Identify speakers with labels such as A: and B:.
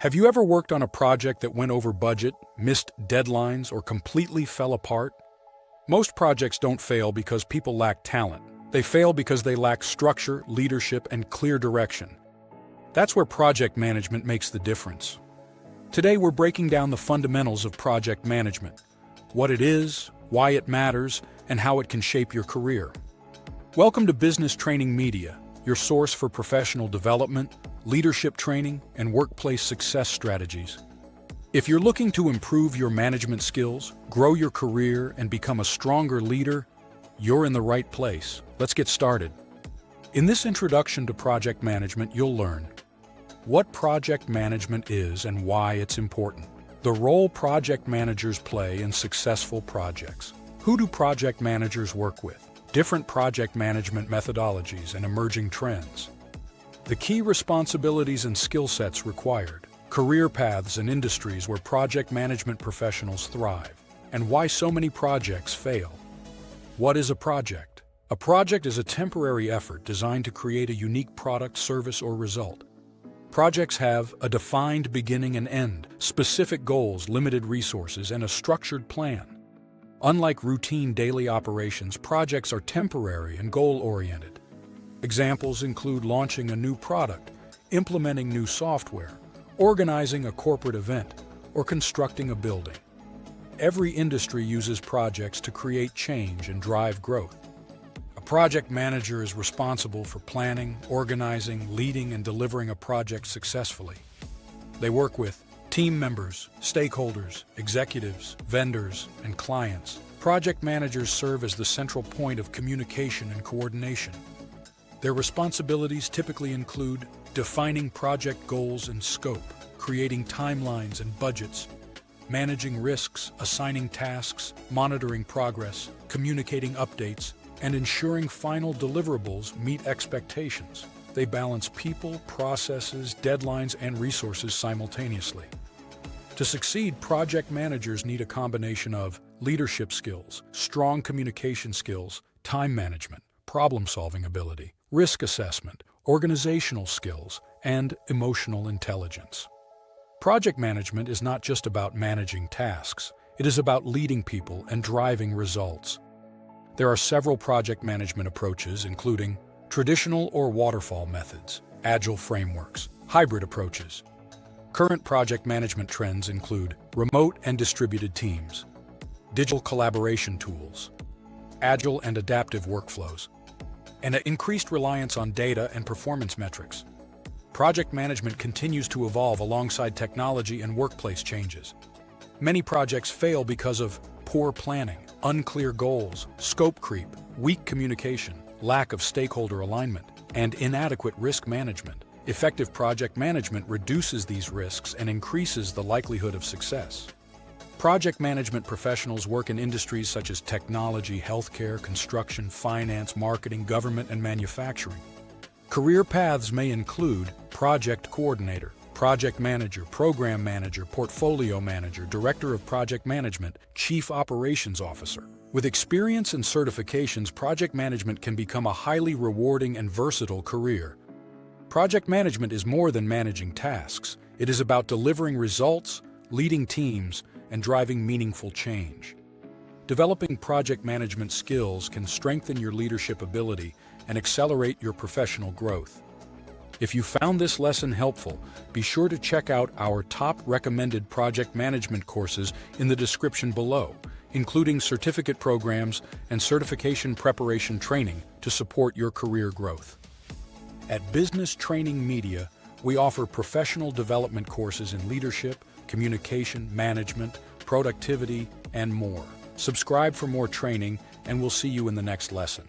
A: Have you ever worked on a project that went over budget, missed deadlines, or completely fell apart? Most projects don't fail because people lack talent. They fail because they lack structure, leadership, and clear direction. That's where project management makes the difference. Today we're breaking down the fundamentals of project management, what it is, why it matters, and how it can shape your career. Welcome to Business Training Media, your source for professional development, leadership training, and workplace success strategies. If you're looking to improve your management skills, grow your career, and become a stronger leader, you're in the right place. Let's get started. In this introduction to project management, you'll learn what project management is and why it's important, the role project managers play in successful projects, who do project managers work with, different project management methodologies and emerging trends, the key responsibilities and skill sets required, career paths and industries where project management professionals thrive, and why so many projects fail. What is a project? A project is a temporary effort designed to create a unique product, service, or result. Projects have a defined beginning and end, specific goals, limited resources, and a structured plan. Unlike routine daily operations, projects are temporary and goal-oriented. Examples include launching a new product, implementing new software, organizing a corporate event, or constructing a building. Every industry uses projects to create change and drive growth. A project manager is responsible for planning, organizing, leading, and delivering a project successfully. They work with team members, stakeholders, executives, vendors, and clients. Project managers serve as the central point of communication and coordination. Their responsibilities typically include defining project goals and scope, creating timelines and budgets, managing risks, assigning tasks, monitoring progress, communicating updates, and ensuring final deliverables meet expectations. They balance people, processes, deadlines, and resources simultaneously. To succeed, project managers need a combination of leadership skills, strong communication skills, time management, problem-solving ability, risk assessment, organizational skills, and emotional intelligence. Project management is not just about managing tasks. It is about leading people and driving results. There are several project management approaches, including traditional or waterfall methods, agile frameworks, hybrid approaches. Current project management trends include remote and distributed teams, digital collaboration tools, agile and adaptive workflows, and an increased reliance on data and performance metrics. Project management continues to evolve alongside technology and workplace changes. Many projects fail because of poor planning, unclear goals, scope creep, weak communication, lack of stakeholder alignment, and inadequate risk management. Effective project management reduces these risks and increases the likelihood of success. Project management professionals work in industries such as technology, healthcare, construction, finance, marketing, government, and manufacturing. Career paths may include project coordinator, project manager, program manager, portfolio manager, director of project management, chief operations officer. With experience and certifications, project management can become a highly rewarding and versatile career. Project management is more than managing tasks. It is about delivering results, leading teams, and driving meaningful change. Developing project management skills can strengthen your leadership ability and accelerate your professional growth. If you found this lesson helpful, be sure to check out our top recommended project management courses in the description below, including certificate programs and certification preparation training to support your career growth. At Business Training Media, we offer professional development courses in leadership, communication, management, productivity, and more. Subscribe for more training, and we'll see you in the next lesson.